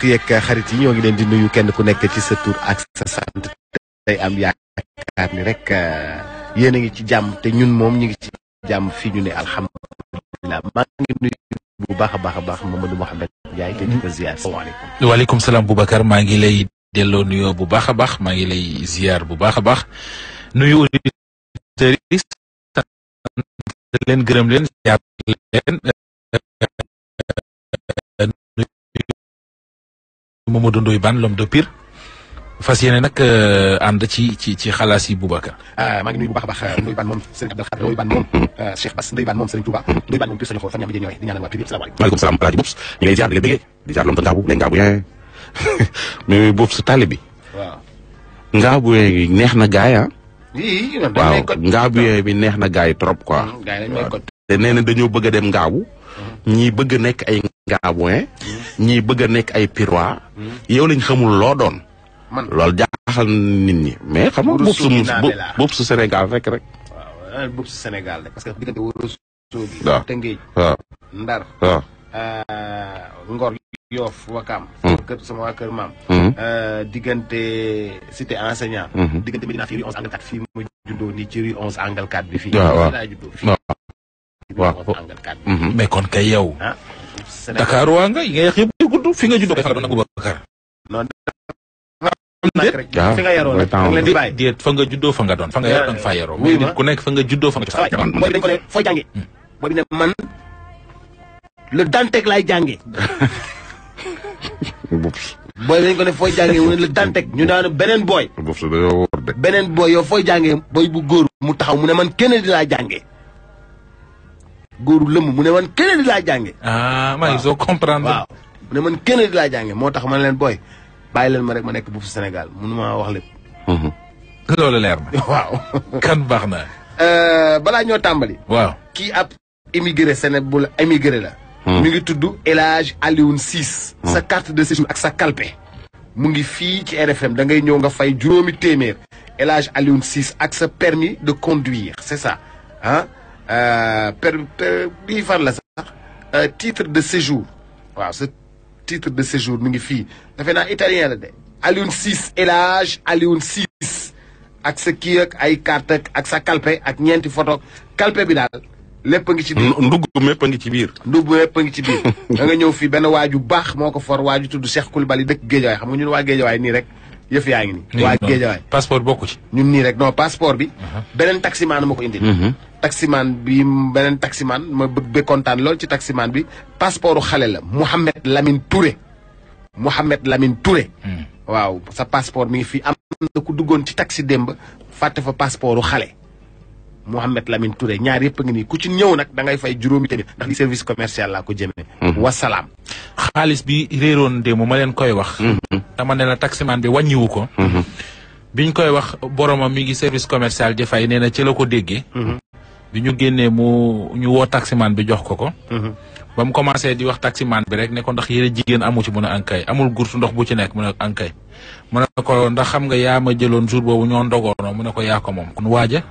yeeg xarit yi ñoo ngi leen di nuyu kenn ku nekk ci sa tur ak sa sant tey am yaakaar ni rek yéen a ngi ci jàmm te ñun moom ñu ngi ci jàmm fii ñu ne alhamdulilah maa ngi nuyu bu baax a baax Mamadou Mouhamed Ndiaye te di ko ziar salaamaaleykum. waaleykum salaam Boubacar maa ngi lay delloo nuyoo bu baax a baax maa ngi lay ziar bu baax a baax nuyu auditeurs yi sant leen gërëm leen ziar leen Mamadou Ndoye Bane l'homme de Pire fas yéene nag ànd ci xalaas yi Boubacar. maa ngi nuyu bu baax a baax Ndoye Bane moom Serigne Abdou Khadre Ndoye Bane moom Cheikh Bass Ndoye Bane moom Serigne Touba Ndoye Bane moom Pire Sañoxo fan ñam di ñëwee di ñaanal waa Pire yëpp salaamaaleykum. maaleykum salaam Alaaji Boubs ñu ngi lay ziar di la bëggee di ziar l'homme de Ngaabu lay Ngaabu yee mais Boubs sa tali bi. waaw. Ngaabu yee neex na gaay ah. yii waaw Ngaabu yee bi neex na gaay trop quoi. gars yi dañ may code. te nee na dañoo bëgg a dem Ngaabu. ñii bëgg a nekk ay Ngaabuin. ñii bëgg a nekk ay Pirois. yow lañ xamul loo doon. man loolu jaaxal nit ñi mais xam nga Boubs su Sénégal rek. waaw Boubs su Sénégal rek parce que diggante Ourossogui. waaw Tëngéej. waaw Ndar. waaw. Ngor Yoff Wakam. sama waa kër maam. diggante cité enseignant. diggante Médina fii rue 11 angle 4 fii mu juddoo nii ci rue 11 angle 4 bi fii. waaw waaw angle 4 bi. mais kon kay yow. Dakar waa nga yi ngay wax yëpp gudd fi nga juddoo fa nga doon Boubacar. non fi nga yaroo nag da nga leen di bàyyi. déet fa nga juddoo fa nga doon fa nga yaroo da nga faa yaroo. mais nit ku nekk fa nga juddoo fa nga cosaan. booy dañ ko ne fooy jàngee. booy bi ne man le Dantec laay jàngee. Boubs. booy dañ ko ne fooy jàngee mu ne le Dantec ñu daan beneen booy. Boubs dañoo wóor de. beneen booy yow fooy jàngee booy bu góor mu taxaw mu ne man Kennedy laa jàngee. góoru lëmm mu ne man Kennedy laa jàngee. maa ngi soo comprendre. waaw mu ne man Kennedy laa jàngee moo tax man leen booy bàyyi leen ma rek ma nekk Boubs Sénégal mënuma wax lépp. loolu leer na. waaw. kan baax na. balaa ñoo tàmbali. waaw kii ab immigré Sénégal immigré la. mi ngi tudd El Hadj Alioune Ciss. sa carte de séjour ak sa kalpe. mu ngi fii ci RFM da ngay ñëw nga fay juróomi téeméer. El Hadj Alioune Ciss ak sa permis de conduire c'est ça ah bii fan la sax titre de séjour waaw sa titre de séjour mi ngi fii defe naa italien la de Alioune Ciss El Hadj Alioune Ciss ak sa kii ak ay carte ak sa kalpe ak ñeenti photo kalpe bi daal lépp a ngi ci biir. ndugg mépp a ngi ci biir. ndugg mépp a ngi ci biir. da nga ñëw fii benn waaju baax moo ko for waaju tudd Cheikh Koulibaly dëkk Géejawaay xam nga ñun waa Géejawaay nii rek yëf yaa ngi nii. waa Géejawaay passeport bokku ci. ñun nii rek non passeport bi. beneen taximaan ma ko indi. taximaan bi beneen taximaan ma bëgg kontaan lool ci taximaan bi passeportu xale la Mouhamed Lamine Touré. Mouhamed Lamine Touré. waaw sa passeport mi ngi fii am na ku duggoon ci taxi démb fàtte fa passeportu xale. Mouhamed Lamine Touré ñaar yëpp a ngi nii ku ci ñëw nag da ngay fay juróomi tamit ndax li service commercial laa ko jëmee. wasalaam. xaalis bi réeroon démb ma leen koy wax. dama ne la taximaan bi wàññiwu ko. biñ koy wax boromam mi ngi service commercial di fay nee na ci la ko déggee. bi ñu génnee ñu woo taximaan bi jox ko ko. ba mu commencé di wax taximaan bi rek ne ko ndax yére jigéen amu ci mun a ankay amul gurtu ndox bu ci nekk mu ne ankay mu ne ko ndax xam nga yaa ma jëloon jour boobu ñoo ndogoonoo mu ne ko yaa ko moom kon waaja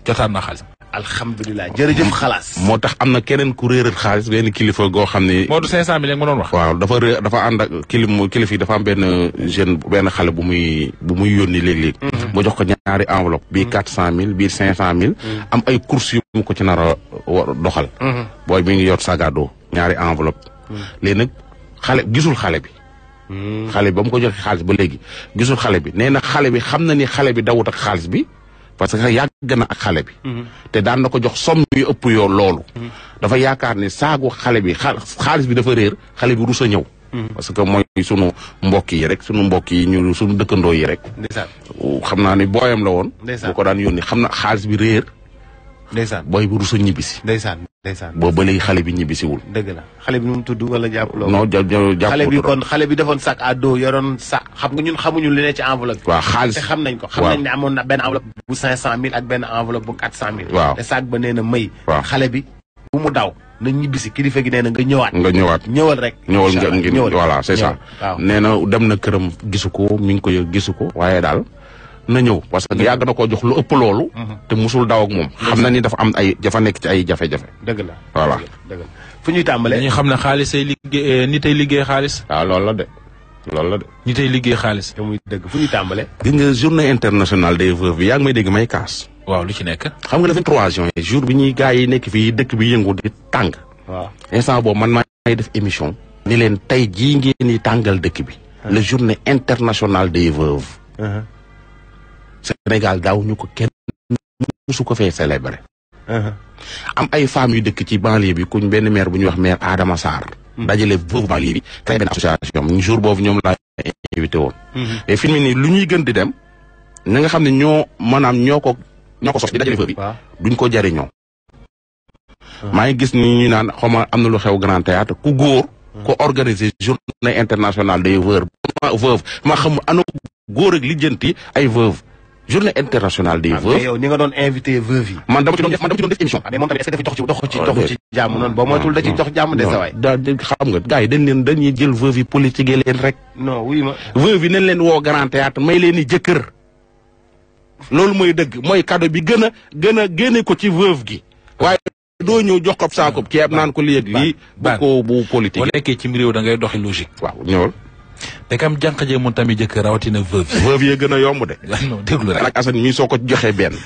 jotaan na xaalis. alhamdulilah jërëjëf xalaas. moo tax am na keneen ku réeral xaalis benn kilifa goo xam ne. Modou 500 000 ma doon wax. waaw dafa ànd ak kilifa yi dafa am benn jeune benn xale bu muy yónni léeg-léeg. mu jox ko ñaari enveloppe bii 400000 bii 500000. am ay courses yu mu ko ci nar a doxal. booy mi ngi yor sagado ñaari enveloppe. léegi nag xale gisul xale bi. xale bi ba mu ko joxe xaalis ba léegi gisul xale bi nee na xale bi xam na ni xale bi dawut ak xaalis bi. parce que yàgg na ak xale bi. te daan na ko jox somme yu ëpp yoo loolu. dafa yaakaar ne saagu xale bi xaalis bi dafa réer xale bi rus a ñëw. parce que mooy sunu mbokk yi rek sunu mbokk yi ñu sunu dëkkandoo yi rek. ndeysaan. xam naa ni booyam la woon. ndeysaan bu ko daan yónni xam na xaalis bi réer. ndeysaan booy bi rus a ñibbisi. ndeysaan ndeysaan. boobu ba léegi xale bi ñibbisiwul. dëgg la xale bi nu mu tudd wala jàppaloo. non jàpp xale bi kon xale bi defoon sac à dos yoroon sac xam nga ñun xamuñu li ne ci enveloppe bi. waaw xaalis te xam nañ ko. xam nañ ne amoon na benn enveloppe bu 500000 ak benn enveloppe bu 400000. waaw te sac ba nee na may. waaw xale bi bu mu daw na ñibbisi kilifa gi nee na nga ñëwaat. ñëwal rek. ñëwal nga ngi voilà c'est ça. waaw nee na dem na këram gisu ko mi ngi ko yëg gisu ko waaye daal na ñëw parce que yàgg na koo jox lu ëpp loolu. te musul daw ak moom. xam na ni dafa am dafa nekk ci ay jafe-jafe. dëgg la voilà dëgg la fu ñuy tàmbalee. dañuy xam ne xaalis ay liggéey nit ay liggéey xaalis. waaw loolu la de. loolu la de. ñi tey liggéey xaalis. te muy dëgg fu ñuy tàmbale. gis nga journée internationale des veuves bi yaa ngi may dégg may kaas. waaw lu ci nekk. xam nga le 23 juin jour bi ñuy gars yi nekk fii dëkk bi yëngu di tàng. waaw instant boobu man maay def émission. ni leen tey jii ngeen di tàngal dëkk bi. la journée internationale des veuves. Sénégal daaw ñu ko kenn musu ko fee célébrer. am ay femmes yu dëkk ci banlieue bi kuñ benn maire bu ñuy wax maire Adama Sarr. dajale veuve banlieue bi créé benn association jour boobu ñoom laa invité woon. et fi mu nii lu ñuy gën di dem ñi nga xam ne ñoo ko sos di dajale veuve bi. duñ ko jariñoo. maa ngi gis ni ñu naan xaw ma am na lu xew Grand Théâtre ku góor. ko organiser journée internationale des veuves ma xam ana góor ak lijjanti ay veuve journée internationale des veuves. yow ni nga doon invité veuve yi. man dama ci doon def émission. mais moom tamit est-ce que dafa dox ci jàmm noonu boo moytuwul da ci dox jàmm de sa waay. xam nga gars yi dañuy jël veuve yi politique leen rek. non wuy ma. veuve yi nañ leen woo Grand Théâtre may leen ni jëkkër. loolu mooy dëgg mooy cadeau bi gën a génne ko ci veuve gi. waaye doo ñëw jox ko saako ceeb naan ko lii ak lii. bu politique. boo nekkee ci réew da ngay doxi logique. waaw ñëwal. te kam jànq jee mun tamit jëkkër rawatina veuve. veuve yee gën a yomb de. non déglu rek. ak Assane mii soo ko joxee benn.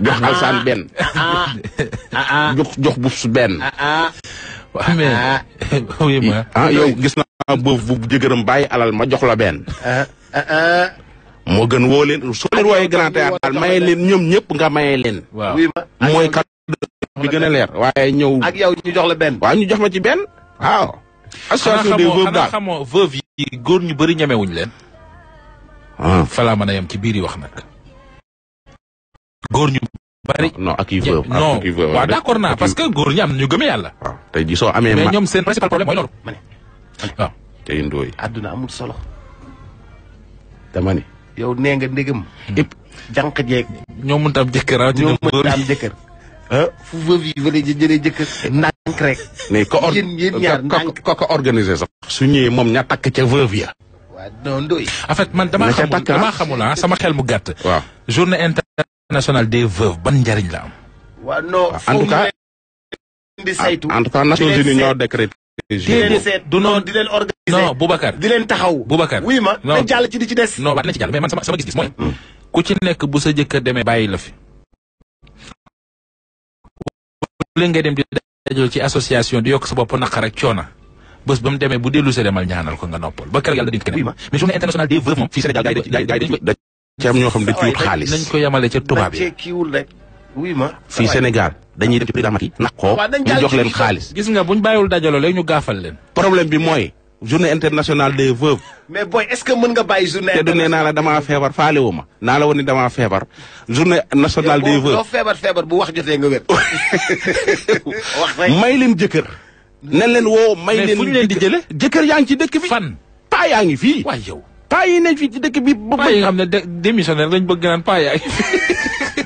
jox Alsaan benn. jox Bubs benn. waaw mais. oui ma. yow gis naa veuve bu jëkkëram bàyyi alal ma jox la benn. moo gën woo leen soo leen wooyee Grand Théâtre maye leen ñoom ñëpp nga maye leen. waaw mooy kat bi gën a leer waaye ñëw. ak yow ñu jox la benn. waaw ñu jox ma ci benn waaw. association des veuves daal xanaa xamoo veuve yi góor ñu bëri ñemewuñ leen. falaa mën a yem ci biir yi wax nag. góor ñu bëri. non ak i veuve. non waaw d'accord naa parce que góor ñi am na ñu gëmee yàlla. waaw tey jii soo amee. mais ñoom seen principal problème mooy loolu. ma ne waaw. tey ndooy. àdduna amul solo. dama ni. yow nee nga ndégam. jànq jeeg. ñoo mënut a am jëkkër rawatina ñoo mënut a am jëkkër. fu veuve yi vële jëlee jëkkër. ndànk rek. mais yéen ñaar ndànk ko organiser sax. su ñëwee moom ña takk ca veuve ya. waaw non ndoy. en fait man damaa xamul sama xel mu gàtt. waaw journée internationale des veuves ban njariñ la am. waaw non en tout cas di saytu. en tout cas Nations Unies ñoo décrété. di leen seet du noonu di leen organiser. non Boubacar di leen taxaw. Boubacar wuy ma non na jàll ci di ci des. non waaw dina ci jàll mais man sama gis-gis mooy. ku ci nekk bu sa jëkkër demee bàyyi la fi. léegi ngay dem di dajal ci association di yokk sa bopp naqar ak coona bés ba mu demee bu dellu see demal ñaanal ko nga noppal ba keroog yàlla dénk keneen mais journée internationale des veuves moom fii Sénégal gars yi dañ ci am ñoo xam ne dañ ci wut xaalis. nañ ko yemale ca tubaab yi. kiiwul rek. wuy ma fii Sénégal dañuy dem ci président Macky nax ko ñu jox leen xaalis. gis nga buñ bàyyiwul dajaloo léegi ñu gaafal leen. problème bi mooy journée internationale des veuves. mais boy est-ce que mën nga bàyyi journée. te du ne naa la damaa feebar faale wu ma naa la woon ni damaa feebar journée nationale des veuves. doo feebar bu wax jotee nga wér. wax rek may leen jëkkër. nen leen woo may leen fu ñu leen di jële jëkkër yaa ngi ci dëkk bi. fan paa yaa ngi fii. waay yow paa yi nekk fii ci dëkk bi. paa yi nga xam ne démissionnaire lañ bëgg naan paa yaa ngi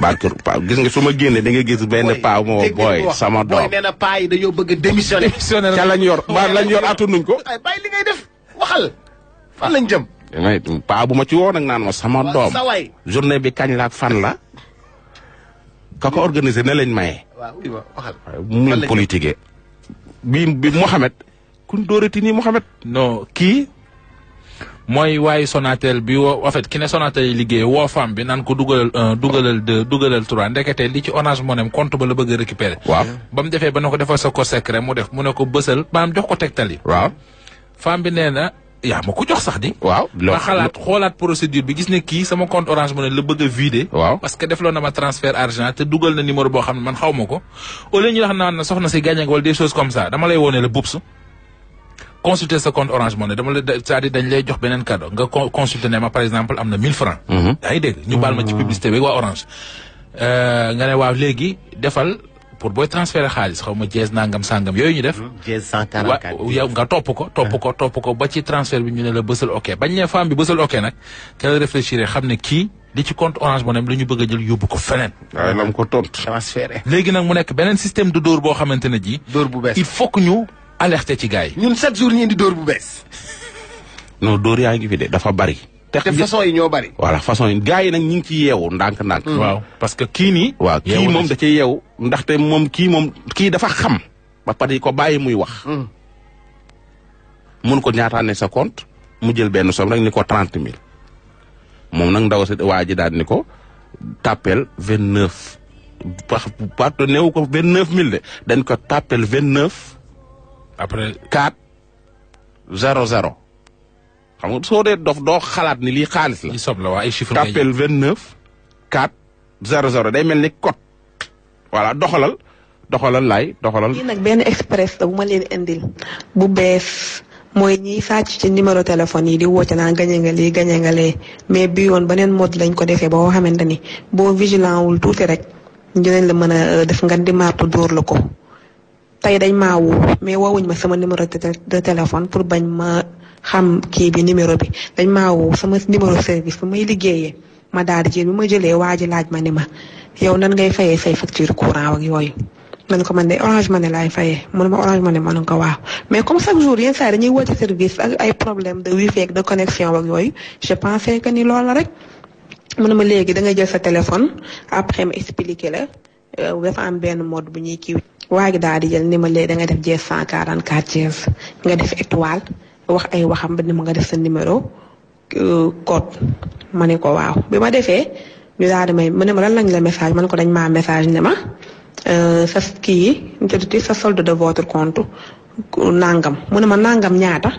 barke paa gis nga su ma génnee da nga gis benn paa moo booy sama doom. booy nee na paa yi dañoo bëgg a démissionner. ca lañ yor ba lañ yor atunuñ ko. ay bàyyi li ngay def waxal fan lañ jëm. damay paa bu ma ci woo nag naan ma sama doom. sa waay journée bi kañ la ak fan la. ka ko organisé ne lañ maye. waaw oui waxal. mu leen politique bi Mouhamed. kuñ dóorati nii Mouhamed. non kii mooy waaye Sonatel bi woo en fait ki ne Sonatel yi liggéey woo femme bi naan ko dugalal 1 dugalal 2 dugalal 3 ndekete li ci Orange Money compte ba la bëgg a récupérer. waaw ba mu defee ba ne ko defal sa code secret mu def mu ne ko bësal maanaam jox ko tegtal yi. waaw femme bi nee na yaa ma ko jox sax di. waaw ma xalaat xoolaat procédure bi gis ne kii sama compte Orange Money la bëgg a vider. waaw parce que defloo na ma transfert argent te dugal na numéro boo xam ne man xaw ma ko au lieu ñu wax naan soxna si gagné wala des choses comme ça dama lay wone la Bubs consulter sa compte Orange Money dama la c'est-à-dire dañ lay jox beneen cadeau nga consulter ne ma par exemple am na 1000 francs. yaa ngi dégg ñu baal ma ci publicité bi waa Orange. nga ne waaw léegi defal pour booy transférer xaalis xaw ma jees nangam sangam yooyu ñu def. jees 144. yow nga topp ko ba ci transfert bi ñu ne la bësal ok bañ ne femme bi bësal ok nag te la réfléchir xam ne kii li ci compte Orange Money la ñu bëgg a jël yóbbu ko feneen. waaye la mu ko tontu. transféré. léegi nag mu nekk beneen système de dóor boo xamante ne ji. dóor bu bees il faut que ñu alerter ci gars yi. ñun chaque jour ñu indi dóor bu bees. non dóor yaa ngi fi de dafa bari. te façon yi ñoo bari. voilà façon yi gars yi nag ñu ngi ci yeewu ndànk-ndànk. waaw parce que kii nii. waaw kii moom da cay yeewu ndaxte moom kii dafa xam. ba pare ko bàyyi muy wax. mun ko ñaataane sa compte mu jël benn somme rek ni ko 30 000 moom nag ndaw si waa ji daal ni ko tàppeel 29 wax néew ko 29000 de dañ ko tàppeel 29. après 4 0 0 xam nga soo dee dof doo xalaat ni lii xaalis la. li sob la waa ay chiffres. tàppeel 29 4 0 0 day mel ni code. voilà doxalal laay. lii nag benn express la bu ma leen indil bu bees mooy ñiy sàcc ci numéro téléphone yi di woote naa gañe nga lii gañe nga lee mais bi yoon beneen mode lañ ko defee boo xamante ni boo vigilant wul tuuti rek dinañ la mën a def nga di martu dóor la ko. tey dañ maa woo mais woowuñ ma sama numéro de téléphone pour bañ ma xam kii bi numéro bi dañ maa woo sama numéro service bu may liggéeyee ma daal di jël bi ma jëlee waa ji laaj ma ni ma yow nan ngay fayee say facture courant ak yooyu. man ko man de Orange Money laay fayee mu ne ma Orange Money ma ne ko waaw mais comme chaque jour yenn saa dañuy woote service ak ay problème de wifi ak de connexion ak yooyu je pensais que ni loolu la rek. mu ne ma léegi da ngay jël sa téléphone après ma expliqué la dafa am benn mode bu ñuy kii. waa gi daal di jël ni ma léegi da ngay def dièse 144 dièse nga def étoile wax ay waxam ba ni ma nga def sa numéro code ma ne ko waaw bi ma defee ñu daal di may mu ne ma lan lañ la message man ko dañ maa message ne ma. sa kii yi sa solde de votre compte nangam mu ne ma nangam ñaata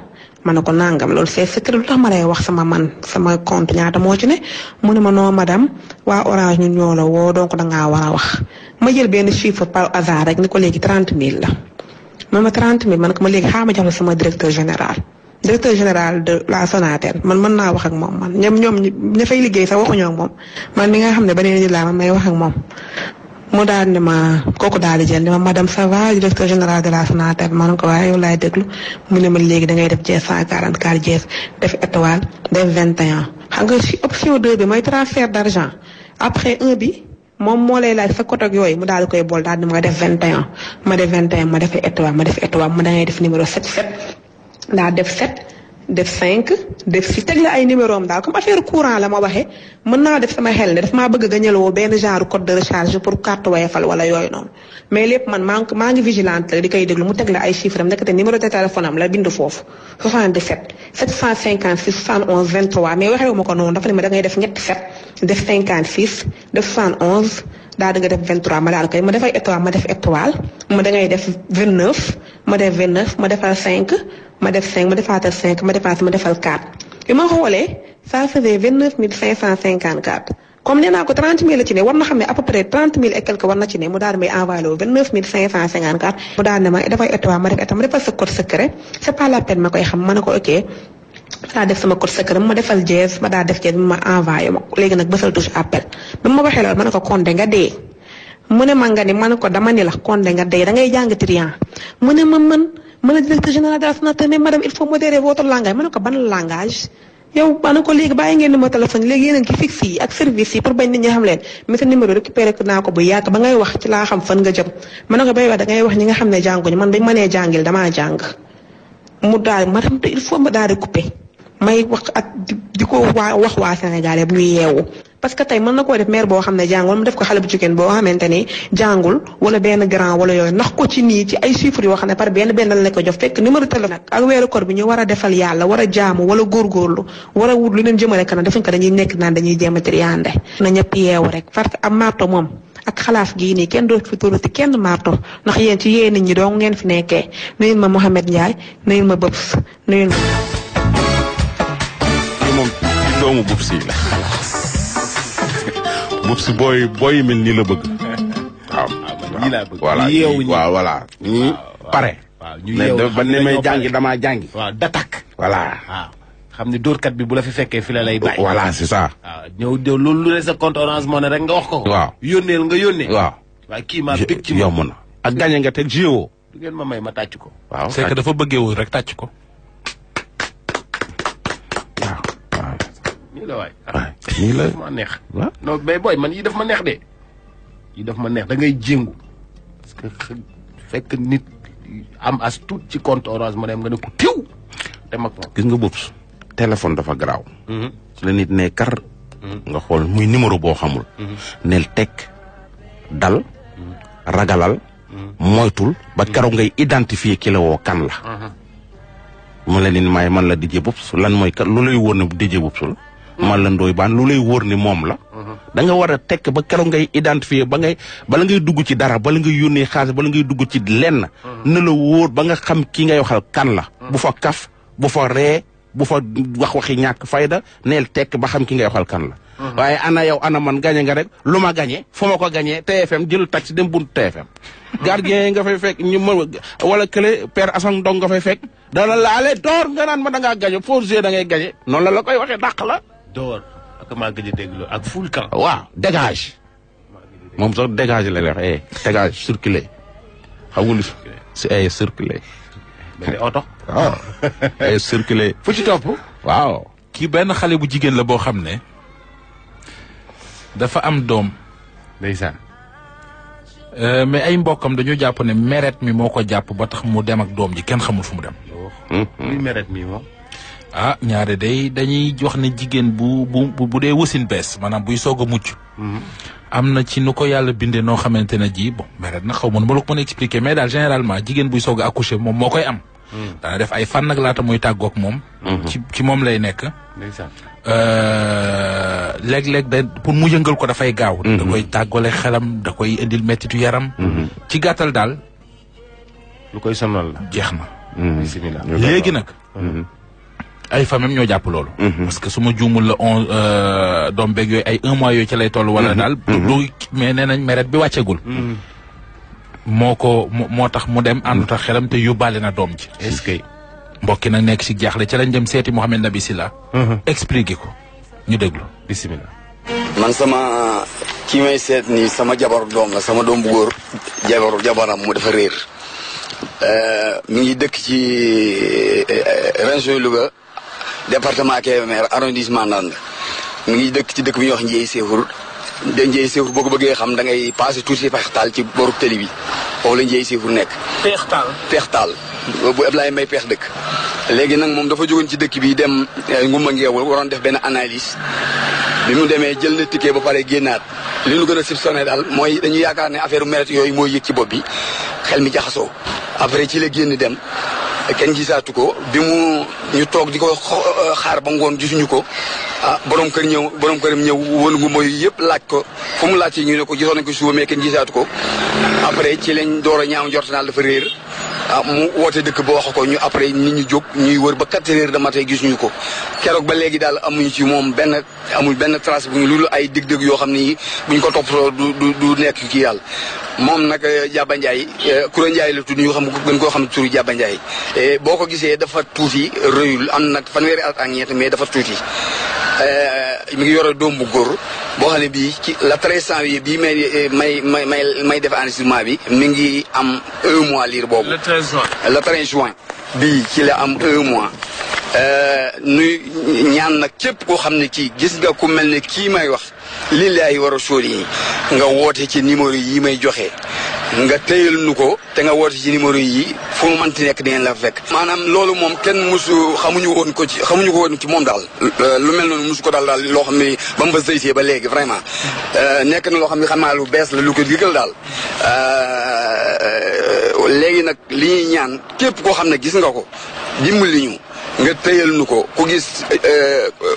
ma ne ko nangam loolu c'est secret lu tax ma lay wax sama compte ñaata moo ci ne mu ne ma non madame waa Orange ñun ñoo la woo donc dangaa war a wax ma jël benn chiffre par hasard rek ni ko léegi 30 000 la man ma 30 000 man ko ma léegi xaaral ma jox la sama directeur général de la Sonatel man mën naa wax ak moom man ñoom ña fay liggéey sax waxuñoo ak moom man mi nga xam ne beneen nit laa man may wax ak moom. mu daal ne ma kooku daal di jël ne ma madame ça va directeur général de la Sonatel ma ne ko waaye yow laay déglu mu ne ma léegi da ngay def dièse 144 dièse def étoile def 21. xam nga si option 2 bi mooy transfert d'argent après 1 bi moom moo lay laaj sa code ak yooyu mu daal di koy bool daal di ma def 21 ma def 21 ma def étoile mu da ngay def numéro 77 daa def 7. def 5 def si teg la ay numéro am daal comme affaire courant la ma waxee mën naa def sama xel ne daf maa bëgg a gañaloo benn genre code de recharge pour carte Wayfal wala yooyu noonu mais lépp man maa ngi vigilante la di koy déglu mu teg la ay chiffres am nekkate numéro de téléphone am la bind foofu 77 756 71 23 mais waxewu ma ko noonu dafa ne ma da ngay def ñetti 7 def 56 def 71 daal di nga def 23 ma daal koy ma defay étoile ma def étoile ma da ngay def 29 ma def 29 ma defal 5 ma def 5 ma defaatal 5 ma defaat ma defal 4 bi ma xoolee ça faisait 29 554 comme nee naa ko 30 000 la ci ne war na xam ne à peu près 30 000 et quelque war na ci ne mu daal di may envoyé loo 29 554 mu daal ne ma dafay étoile ma def étoile ma defal sa code secret c'est pas la peine ma koy xam ma ne ko ok ma daa def sama code secret ma defal dièse ma daa def dièse bi ma envoyé ma léegi nag bësal touche appel bi ma waxee loolu ma ne ko Condé nga dee mu ne ma nga ni ma ne ko dama ni la Condé nga dee da ngay jàng trian mu ne ma man la directeur général de la Sonatel mais madame il faut modérer votre langage ma ne ko ban langage yow ma ne ko léegi bàyyi ngeen numéro téléphone léegi yéen a ngi fixe yi ak service yi pour bañ nit ñi xam leen mais sa numéro récupéré ko naa ko bu yàgg ba ngay wax ci laa xam fan nga jëm ma ne ko bay wax da ngay wax ñi nga xam ne jànguñu man bañ mënee jàngil damaa jàng mu daal madame il faut ma daal di couper may wax ak di ko wax waa Sénégal yëpp ñuy yeewu parce que tey mën na koo def maire boo xam ne jàngul mu def ko xale bu jigéen boo xamante ni jàngul wala benn grand wala yooyu ndax ko ci nii ci ay chiffres yoo xam ne par benn la ko jox fekk numéro téléphone ak weeru koor bi ñu war a defal yàlla war a jaamu wala góorgóorlu war a wut lu leen jëmale kanam defuñ ko dañuy nekk naan dañuy jéem a triande na ñëpp yeewu rek parce que am marto moom ak xalaas gii nii kenn dootu fi turuti kenn marto ndax yéen ci yee nit ñi doo ngeen fi nekkee nuyul ma Mouhamed Ndiaye nuyul ma Bëbs nuyul ma moom ci doomu Bëbs yi la Bëbs booy mel nii la bëgg. waaw ñii laa bëgg. voilà waaw voilà. ñii pare. waaw ñu yeewu ba ni may jàngi damaa jàngi. waaw d'attaque. voilà. waaw xam ne dóorkat bi bu la fi fekkee fi la lay bàyyi. voilà c'est ça. waaw ñëw loolu lu ne sa compte Orange Money rek nga wax ko. waaw yónneel nga yónnee. waaw waaye kii maa bëgg ci yomb na. ak gagné nga teg JO. du ngeen ma may ma tàcc ko. waaw c'est que dafa bëggeewul rek tàcc ko. waaw. nii la waay. nii la daf ma neex. waaw non mais booy man yii daf ma neex de. yii daf ma neex da ngay jéngu parce que fekk nit am as tuut ci compte Orange Money nga ne ko tiw. dem ak moom gis nga Bëbs téléphone dafa garaaw. ci la nit ne kar. nga xool muy numéro boo xamul. nel teg dal. ragalal. moytul ba keroog ngay identifier ki la woo kan la. mu leen ni may man la DJ Boubs lan mooy kat lu lay wóor ne DJ Boubs la. man la Ndoye Bane lu lay wóor ni moom la. da nga war a tekk ba keroog ngay identifier bala ngay dugg ci dara bala ngay yónnee xaalis bala ngay dugg ci lenn. na la wóor ba nga xam ki ngay waxal kan la. bu fa kaf bu fa ree bu fa waxi ñàkk fayda neel tekk ba xam ki ngay waxal kan la. waaye ana yow ana man gañe nga rek lu ma gañe fu ma ko gañee TFM jël taxi dem buntu TFM. gardien yi nga fay fekk ñu wala kële père Assane Ndong nga fay fekk. dana laale door nga naan ma da ngaa gañe foo jeu da ngay gañe noonu la koy waxee dàq la. door ak maa gëj a déglu ak full camp. waaw dégage. moom sax dégage la wax dégage circuler xam nga lu si ay circuler. mais oto. waaw ay circuler. fu ci topp. waaw. kii benn xale bu jigéen la boo xam ne dafa am doom. ndeysaan. mais ay mbokkam dañoo jàpp ne meret mi moo ko jàpp ba tax mu dem ak doom ji kenn xamul fu mu dem. luy meret mi moom. ah ñaare dañuy wax ne jigéen bu dee wasin bees maanaam buy soog a mucc. am na ci nu ko yàlla bindee noo xamante ne ji bon meret na xaw ma nu ma la ko mën a expliquer mais daal généralement jigéen buy soog a accoucher moom moo koy am. dana def ay fan nag laata muy tàggoog moom. ci moom lay nekk. ndeysaan. léeg-léeg pour mu yëngal ko dafay gaaw. da koy tàggale xelam da koy indil mettitu yaram. ci gàttal daal. lu koy sonal la. jeex na. bismillah. léegi nag. ay famem ñoo jàpp loolu. parce que su ma juumul la doom beeg yooyu ay 1 mois yooyu ci lay toll. wala daal du mais nee nañ meret bi wàccegul. moo tax mu dem àndut ak xelam te yóbbaale na doom ji. est-ce que. mbokki nag nekk ci jaaxle ca lañ dem seeti Mouhamed Nabi Silla. expliqué ko ñu déglu. bismillah. man sama kii may seet nii sama jabar doom la sama doom bu góor jabaram mu dafa réer mi ngi dëkk ci région Louga département Kébémer arrondissement Ndande mi ngi dëkk ci dëkk bi ñuy wax Ndiéy Séfour Ndiéy Séfour boo ko bëggee xam da ngay passé tuuti Pextaal ci boru tëli bi foofu la Ndiéy Séfour nekk. Pextaal bu Ablaye Mbaye peex dëkk. léegi nag moom dafa jógoon ci dëkk bi dem Ngumba Ngeewul waroon def benn analyse bi mu demee jël na ticket ba pare génnaat li ñu gën a soupçonné daal mooy dañuy yaakaar ne affaire meret yooyu mooy yëg ci bopp bi xel mi jaxasoo après ci la génn dem kenn gisaatu ko bi mu ñu toog di ko xaar ba ngoon gisuñu ko borom këram ñëw wël ngumba yu yëpp laaj ko fu mu laaj ci ñu ne ko gisoon nañ ko suba mais kenn gisaatu ko après ci lañ door a ñaaw njort naal dafa réer mu woote dëkk ba wax ko ñu après nit ñi jóg ñuy wër ba 4 heures de matin gisuñu ko keroog ba léegi daal amuñu ci moom amul benn trace bu ñu loolu ay dëgg-dëgg yoo xam ni buñ ko toppatoo du nekk kii yàlla moom nag Jaba Ndiaye Koura Ndiaye la tudd ñu xam gën koo xam turu Jaba Ndiaye boo ko gisee dafa tuuti rëyul am nag fanweeri at ak ñeent mais dafa tuuti mi ngi yore doom bu góor boo xam ne bii ci la 13 janvier bii may def enregistrement bi mi ngi am 1 mois liir boobu. le 13 juin bii ci la am 1 mois. nuy ñaan nag képp koo xam ne kii gis nga ku mel ne kii may wax lillahi wa rasuli nga woote ci numéro yi may joxe nga téyal nu ko te nga woote ci numéro yi fu mu mënti nekk dinañ la fekk. maanaam loolu moom kenn xamuñu ko woon ci moom daal lu mel noonu musu ko daal loo xam ne ba mu fa sëysee ba léegi vraiment nekk na loo xam ne xam naa lu bees la lu ko digal daal léegi nag li ñuy ñaan képp koo xam ne gis nga ko dimbali ñu. nga téyal nu ko ku gis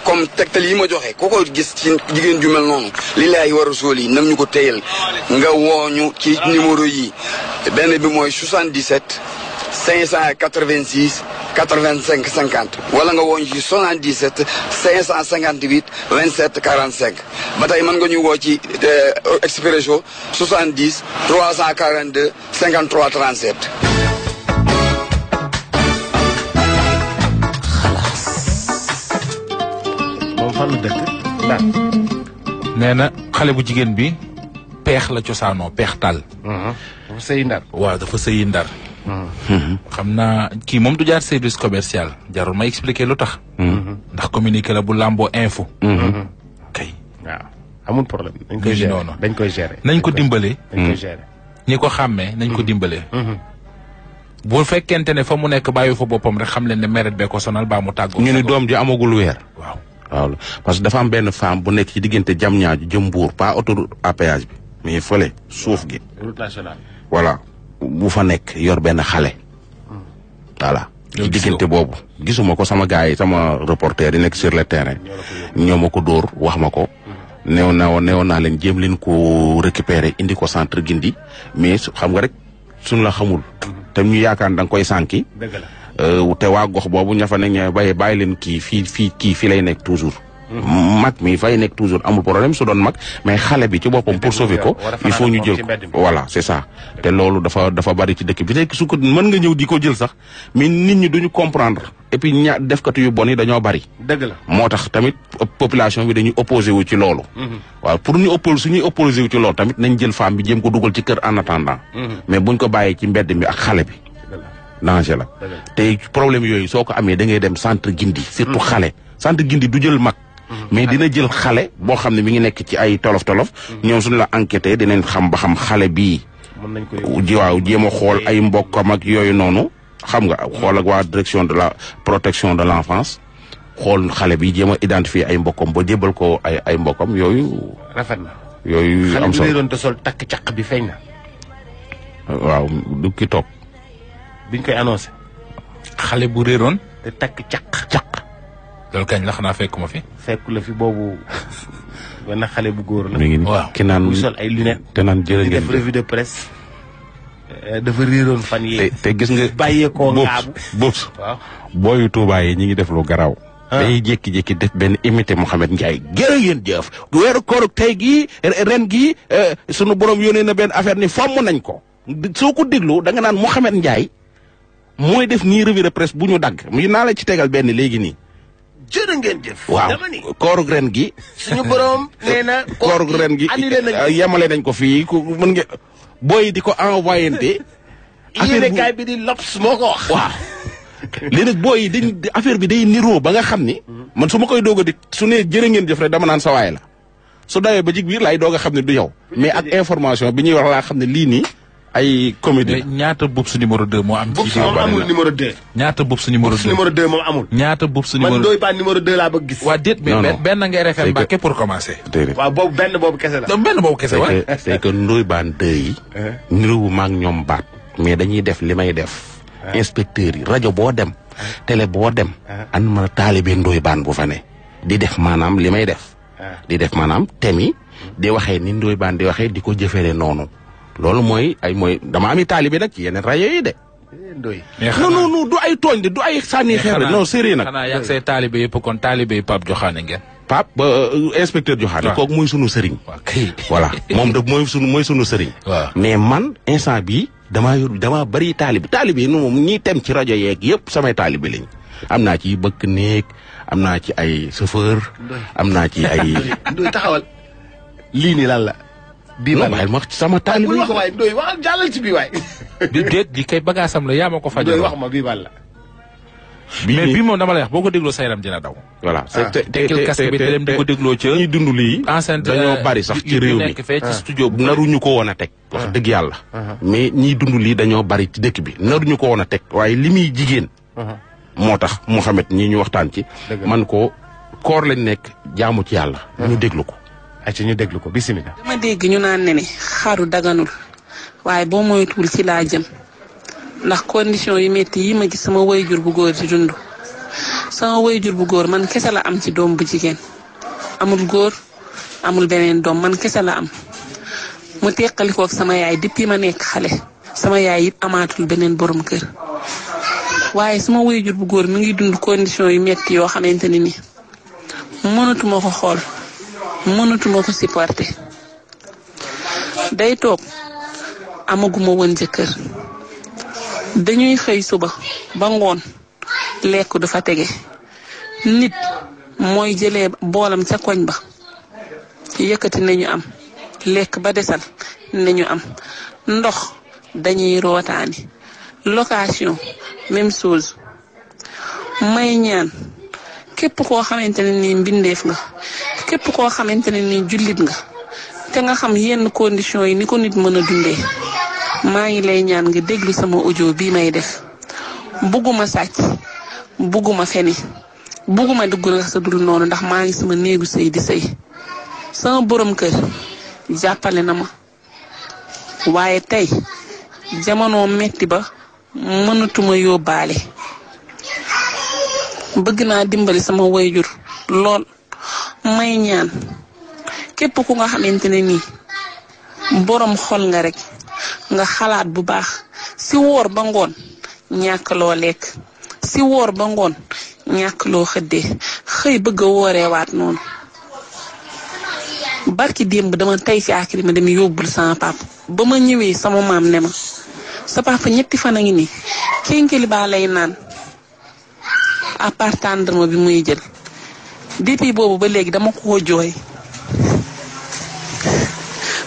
comme tegtal yi ma joxe ku ko gis ci jigéen ju mel noonu lillaahi wa rasuul yi nag ñu ko téyal nga wooñu ci numéro yi benn bi mooy 77 586 85 50 wala nga wooñu ci 77 558 27 45 ba tey mën nga ñu woo ci Expresso 70 342 53 37. fan la dëkk Ndar. nee na xale bu jigéen bi peex la cosaanoo peex taal. dafa sëyi Ndar. waaw dafa sëyi Ndar. xam naa kii moom du jaar service commercial jarul ma expliquer lu tax. ndax communiqué la bu làmboo info. kay. waaw amul problème. dañ koy gérer dañ koy gérer. nañ ko dimbale. dañ koy gérer. ñi ko xàmmee nañ ko dimbale. bu fekkente ne fa mu nekk bàyyi fa boppam rek xam leen ne meret bee ko sonal baa mu tàggoo. ñu ni doom ji amagul weer. waaw. waaw parce que dafa am benn femme bu nekk ci diggante Diamniadio jëm Mbour pas autoroute à péage bi mais fële suuf gi. route nationale. voilà bu fa nekk yor benn xale. voilà ci diggante boobu gisuma ko sama gars yi sama reporter yi nekk sur le terrain ñoo ma ko dóor wax ma ko neew naa leen jéem leen ko récupérer indi ko centre Gindi mais xam nga rek suñ la xamul te ñu yaakaar da nga koy sànki te waa gox boobu ña fa nekk ña bàyyi leen kii fii lay nekk toujours mag mi fay nekk toujours amul problème su doon mag mais xale bi ci boppam pour sauver ko il faut ñu jël ko voilà c'est ça te loolu dafa bari ci dëkk bi te su ko mën nga ñëw di ko jël sax mais nit ñi duñu comprendre et puis defkatu yu bon yi dañoo bari dëgg la moo tax tamit population bi dañuy opposé wu ci loolu waaw pour ñu suñuy opposé wu ci loolu tamit nañ jël femme bi jéem ko dugal ci kër en attendant mais buñ ko bàyyee ci mbedd mi ak xale bi danger la te problème yooyu soo ko amee da ngay dem centre Gindi surtout xale centre Gindi du jël mag mais dina jël xale boo xam ne mi ngi nekk ci ay tolof-tolof ñoom suñu la enquêté dinañ xam ba xam xale bii waaw jéem a xool ay mbokkam ak yooyu noonu xam nga xool ak waa direction de la protection de l'enfance xool xale bi jéem a identifier ay mbokkam ba jébal ko ay mbokkam yooyu rafet na yooyu am solo xale bi doon te sol takk caq bi feeñ na waaw du ki toog biñ koy annoncé xale bu réeroon te takk caq loolu kañ la xanaa fekkuma fi fekk la fi boobu benn xale bu góor la mi ngi waaw ki naan mu sol ay lunettes te naan jërë ngeen def revue de presse dafa réeroon fan yee te gis nga bàyyeekoo ngaabu boobu waaw booyu Tuubaa yi ñi ngi def lu garaaw day jékki-jékki def benn imité Mouhamed Ndiaye jërë ngeen jëf weeru koor tey gii ren gii sunu borom yónnee na benn affaire ni fomm nañ ko soo ko déglu da nga naan Mouhamed Ndiaye mooy def nii revue de presse bu ñu dagg mu naa la ci tegal benn léegi nii jërë ngeen jëf waaw dama ni koorug ren gi suñu borom nee na koorug ren gi annulé nañ yemale nañ ko fii ku mën nga booy di ko envoyé te yéenekaay bi di L'Obs moo ko wax waaw léegi nag booy dañ affaire bi day niroo ba nga xam ni man su ma koy doog a di su ne jërë ngeen jëf rek dama naan sawaay la su dawee ba jig biir laay doog a xam ne du yow mais ak information bi ñuy wax laa xam ne lii nii ay comédie ñaata Boubs numéro 2 moo am Boubs moom amul numéro 2 ñaata Boubs numéro 2 numéro 2 moom amul ñaata Boubs numéro man Ndoye Bane numéro 2 laa bëgg gis waa déet mais Non, non. benn ngay RFM Mbacké pour commencer waaw boobu benn boobu kese la benn boobu kese wa c'est que Ndoye Bane 2 yi niruwu maag ñoom baat mais dañuy def li may def inspecteurs yi rajo boo dem télé boo dem an ma taalibe Ndoye Bane bu fa ne di def maanaam li may def di def maanaam thème yi di waxee ni Ndoye Bane di waxee di ko jëfere noonu loolu mooy dama ami taalibe nag ci yeneen rajo yi de Ndoye non du ay tooñ de du ay sànni xeer de non sérieux nag xanaa yàgg say taalibe yëpp kon taalibe yi Pape Joxaane ngeen Pape inspecteur Joxaane waaw. kooku mooy sunu sëriñ waaw kay voilà moom de mooy sunu sëriñ waaw mais man instant bii damaa bari taalibe yi moom ñiy tem ci rajo yeeg yëpp samay taalibe lañ am naa ci bëkk néeg am naa ci ay chauffeur am naa ci ay Ndoye taxawal lii nii lan la bii non ban bàyyil ma sama taalibe bul yi wax waay Ndoye waxal jàllal ci bii waay di déet di kay bagaasam la yaa ma ko Ndoye fajal wax ma bii ban la mais bii moom dama lay wax boo ko dégloo sa yaram dina daw voilà tekkil casque bi te dem di ko dégloo ca ñuy dund lii enceinte dañoo bari sax ci réew mi nekk fee ci studio bu naruñu ko woon a teg wax dëgg yàlla mais ñiy dund lii dañoo bari ci dëkk bi naruñu ko woon a teg waaye li muy jigéen moo tax Mouhamed ñii ñu waxtaan ci man ko koor lañ nekk jaamu ci yàlla ñu déglu ko ay ci ñu déglu ko bismillah dama dégg ñu naan ne xaru daganul waaye boo moytuwul ci laa jëm ndax condition yu metti yi ma gis sama wayjur bu góor di dund sama wayjur bu góor man kese la am ci doom bu jigéen amul góor amul beneen doom man kese la am mu teqalikook sama yaay depuis ma nekk xale sama yaay it amaatul beneen borom kër waaye sama wayjur bu góor mi ngi dund condition yu metti yoo xamante ne ni mënatuma ko xool mënatuma ko supporter day toog amaguma woon jëkkër dañuy xëy suba ba ngoon lekk du fa tege nit mooy jëlee boolam ca koñ ba yëkkati nañu am lekk ba desal nañu am ndox dañuy rootaani location même chose may ñaan képp koo xamante ne nii mbindeef nga képp koo xamante ne nii jullit nga te nga xam yenn conditions yi ni ko nit mën a dundee maa ngi lay ñaan nga déglu sama audio bii may def bugguma sàcc bugguma feni bugguma dugg na sa dul noonu ndax maa ngi sama néegu sëy di sëy sama borom kër jàppale na ma waaye tey jamono metti ba mënatuma yóbbaale bëgg naa dimbali sama wayjur lool may ñaan képp ku nga xamante ne nii borom xol nga rek nga xalaat bu baax si woor ba ngoon ñàkk loo lekk si woor ba ngoon ñàkk loo xëddee xëy bëgg a wooreewaat noonu barki démb dama tey fi akiri ma dem yóbbul sama papa ba ma ñëwee sama maam ne ma sa papa ñetti fan a ngi nii kénkeli baa lay naan à part tàndarma bi muy jël depuis boobu ba léegi dama koo jooy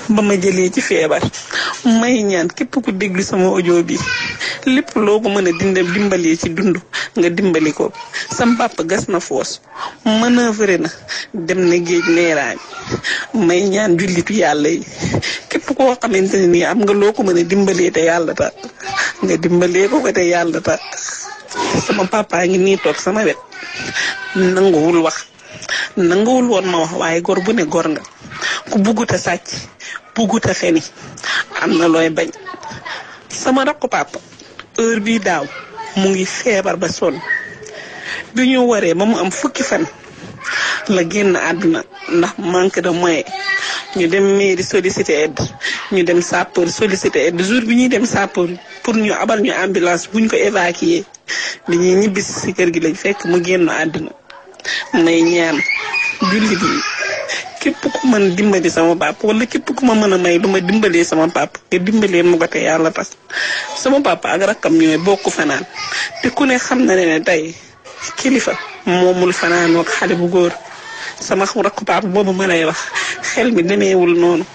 ba ma jëlee ci feebar may ñaan képp ku déglu sama audio bi lépp loo ko mën a dimbalee ci dund nga dimbali ko sam papa gas na foos manœuvre na dem na géej neeraani may ñaan jullitu yàlla yi képp koo xamante ne nii am nga loo ko mën a dimbalee te yàlla tax nga dimbalee ko te yàlla tax sama papa ngi nii toog sama wet nanguwul wax nanguwul woon ma wax waaye gor bu ne gor nga ku buggut a sàcc buggut a feni am na looy bañ sama rakku papa heure bii daaw mu ngi feebar ba sonn bi ñu waree ba mu am fukki fan la génn àdduna ndax manque de moyen ñu dem mairie solliciter aide ñu dem sapeur solliciter aide jour bi ñuy dem sapeur pour ñu abal ñu ambulance buñ ko évacuer bi ñuy ñibbisi si kër gi lañ fekk mu génn àdduna may ñaan jullit yi képp ku mën dimbali sama papa wala képp ku ma mën a may lu ma dimbalee sama papa te dimbalee mu ko te yàlla tax sama papa ak rakkam ñooy bokk fanaan te ku ne xam na ne tey kilifa moomul fanaanoo ak xale bu góor sama rakku papa boobu ma lay wax xel mi demeewul noonu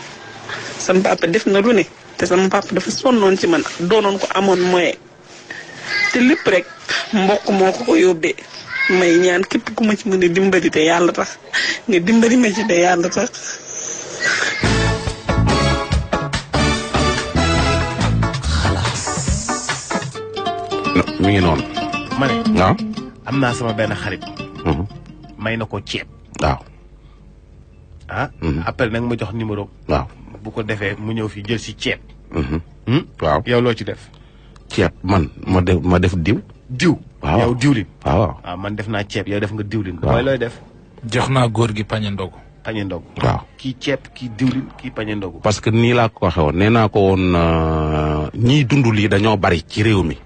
sama papa def na lu ne te sama papa dafa sonnoon ci man doonoon ko amoon moyen te lépp rek mbokk moo ko yóbbee may ñaan képp ku ma ci mën a dimbali te yàlla tax nga dimbali ma ci te yàlla tax. mi ngi noonu. ma ne. waaw. am naa sama benn xarit. may na ko ceeb. waaw. ah. après nag ma jox numéro. waaw. bu ko defee mu ñëw fi jël si ceeb. waaw. yow loo ci def. ceeb man ma def diw. diw. waaw yow diwlin. waaw. waaw man def naa ceeb yow def nga diwlin. waaw mooy looy def. jox naa góor gi pañe ndogu. pañe ndogu. waaw. kii ceeb kii diwlin kii pañe ndogu. parce que nii laa ko waxee woon nee naa ko woon ñiy dund lii dañoo bari ci réew mi.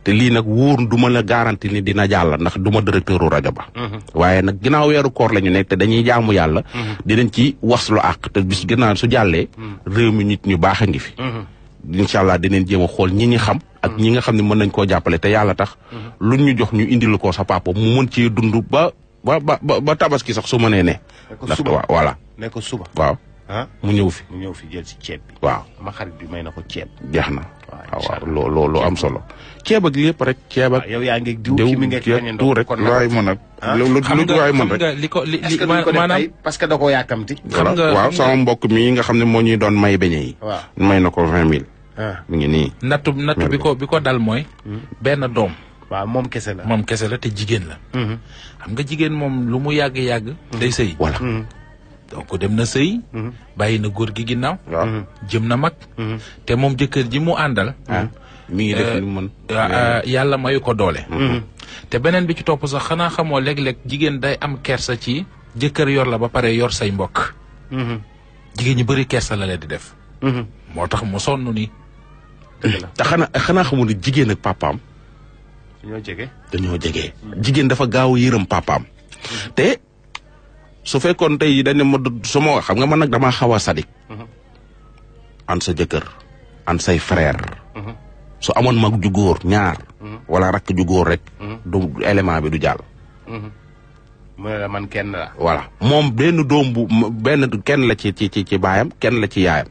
te lii nag wóor du ma la garanti ni dina jàll ndax du ma directeur rajo ba. waaye nag ginnaaw weeru koor la ñu nekk te dañuy jaamu yàlla. dinañ ci wax lu àq te bis ginnaaw su jàllee. réew mi nit ñu baax a ngi fi. incha allah dinañ jéem a xool ñi xam. ak ñi nga xam ne mën nañ koo jàppale te yàlla tax. luñ ñu jox ñu indil ko sa papa mu mën cee dund ba tabaski sax su mënee ne. ne ko suba voilà. ne ko suba. waaw. ah mu ñëw fi. mu ñëw fi jël si ceeb bi. waaw. ma xarit bi may na ko ceeb. jeex na. waaw waaw loolu am solo. ceeb ak lépp rek ceeb ak. yow yaa ngi diw ki mi ngi pañe ndogu rek kon waay mën ak. lu waay mën rek. li ko li est-ce que duñ ko def tey parce que da koo yàkkamti. xam nga waaw sama mbokk mi nga xam ne moo ñuy doon may beñe yi. waaw may na ko 20 000. mi ngi nii. nattu bi ko dal mooy. benn doom. waaw moom kese la. moom kese la te jigéen la. xam nga jigéen moom lu mu yàgg day sëy. voilà. donc dem na sëy. bàyyi na góor gi ginnaaw. waaw. jëm na mag. te moom jëkkër ji mu àndal. mi ngi def li mu mën. yàlla mayu ko doole. te beneen bi ci topp sax xanaa xamoo léeg-léeg jigéen day am kersa ci jëkkër yor la ba pare yor say mbokk. jigéen ñi bëri kersa la leen di def. moo tax mu sonn ni. te xanaa xamul ne jigéen ak papaam. dañoo jege. jigéen dafa gaaw a yërëm papaam. te su fekkoon tey dañ ne ma sama xam nga man nag damaa xaw a sadik. an sa jëkkër. an say frère. su amoon mag ju góor ñaar. wala rakk ju góor rek. du élément bi du jàll. mu ne la man kenn la. voilà moom benn doom kenn la ci baayam kenn la ci yaayam.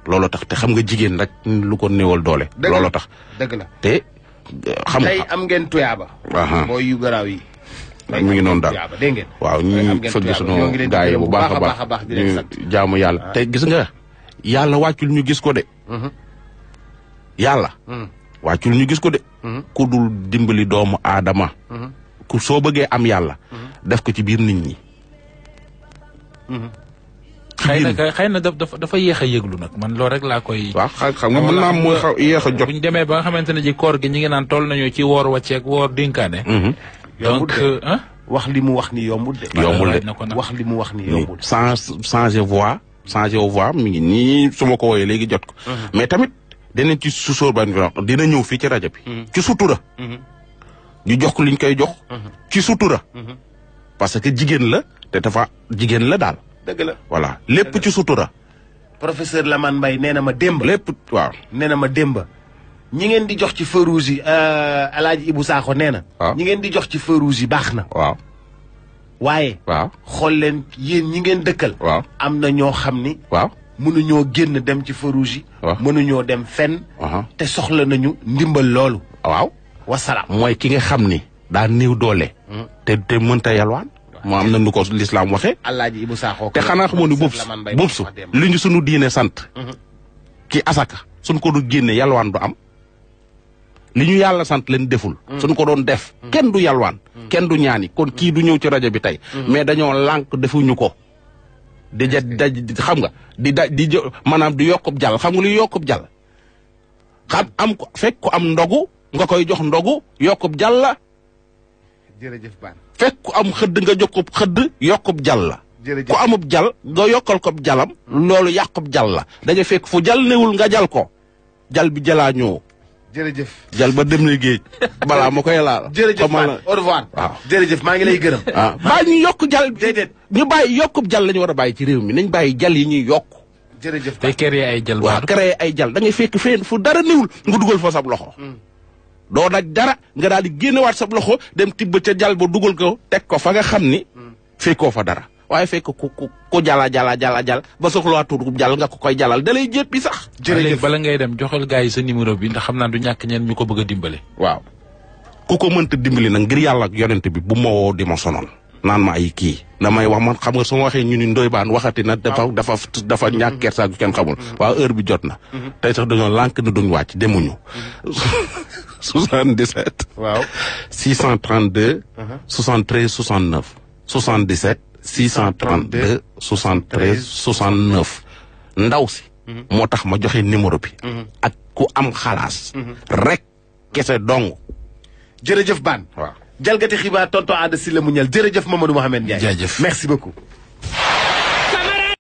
looloo tax te xam nga jigéen rek lu ko néewal doole. looloo tax dëgg la te. xam tey am ngeen tuyaaba. booy yu garaaw yi. mi ngi noonu daal dégg ngeen. waaw ñu fëgg sunu gaa yi bu baax a baax ñu jaamu yàlla. te gis nga yàlla wàccul ñu gis ko de. yàlla. wàccul ñu gis ko de. ku dul dimbali doomu aadama. ku soo bëggee am yàlla. def ko ci biir nit ñi. xëy na dafa yéex a yëglu nag man loolu rek laa koy. waaw xam nga mën naa mooy xaw yéex a jot. bu ñu demee ba nga xamante ne ji koor gi ñi ngi naan toll nañu ci woor wàcceeg woor dénkaane. donc wax li mu wax ni yombul de. yombul de wax li mu wax ni yombul. changer voix mi ngi nii su ma ko wooyee léegi jot ko. mais tamit dinañ ci susóor ban dina ñëw fii ci rajo bi. ci sutura. ñu jox ko liñ koy jox. ci sutura. parce que jigéen la te dafa jigéen la daal. dëgg la voilà lépp ci sutura. professeur Lamane Mbaye nee na ma démb. lépp waaw nee na ma démb. ñi ngeen di jox ci feu rouge yi Alaaji Ibou Sakho nee na. waaw ñi ngeen di jox ci feu rouge yi baax na. waaw. waaye. waaw xool leen yéen ñi ngeen dëkkal. waaw am na ñoo xam ni. waaw mënuñoo génn dem ci feu rouge yi. waaw mënuñoo dem fenn. te soxla nañu ndimbal loolu. waaw. wasalaam. mooy ki nga xam ni. daa néew doole. te mënta yalwaan. moo am na nu ko lislaam waxee. Alaaji Ibou Sakho. te xanaa xamoo ni bubsu li ñu sunu diine sant. ci asaka suñ ko du génne yalwaan du am. li ñu yàlla sant leen deful. suñ ko doon def. kenn du yalwaan. kenn du ñaani kon kii du ñëw ci rajo bi tey. mais dañoo lànk defuñu ko. di xam nga di maanaam di yokkub jàll xam nga luy yokkub jàll. xam am ko fekk ko am ndogu nga koy jox ndogu yokkub jàll la. jërëjëf Ban. fekk ku am xëdd nga jox ko xëdd yokkub jàll la. ku amub jàll nga yokkal ko jàllam. loolu yàqub jàll la. dañu fekk fu jàll newul nga jàll ko. jàll bi jëlaa ñëw. jërëjëf. jàll ba dem na géej. balaa ma koy laal. jërëjëf Ban au revoir. waaw jërëjëf maa ngi lay gërëm. waaw bàyyi ñu yokk jàll. déedéet ñu bàyyi yokkub jàll la ñu war a bàyyi ci réew mi nañ bàyyi jàll yi ñuy yokk. jërëjëf tey créer ay jàll. waaw créer ay jàll da ngay fekk feen fu dara newul nga dugal fa sab loxo. doo daj dara nga daal di génnewaat sa loxo dem tibb ca jàll ba dugal ko teg ko fa nga xam ni. fekkoo fa dara waaye fekk ku jàlla ba soxlawaa tuutub jàll nga ko koy jàllal da lay jéppi sax. jërëjëf bala ngay dem joxal gars yi sa numéro bi ndax xam naa du ñàkk ñeen ñu ko bëgg a dimbale. waaw ku ko mënta dimbali nag ngir yàlla ak yonent bi bu ma woo di ma sonal. naan ma ay kii damay wax man xam nga su ma waxee ñu ni Ndoye Bane waxati na dafa ñàkk kersa gu kenn xamul. waaw heure bi jot na. tey sax dañoo lànk na duñ wàcc demuñu. 77. waaw 632. 73 69. 77 632 73 69. ndaw si. moo tax ma joxe numéro bi. ak ku am xalaas. rek kese dong. jërëjëf Bane. waaw. jalgati xibaar tonton Ada Sylla Muñal jërëjëf Mamadou Mohamed Ndiaye. jaajëf merci beaucoup.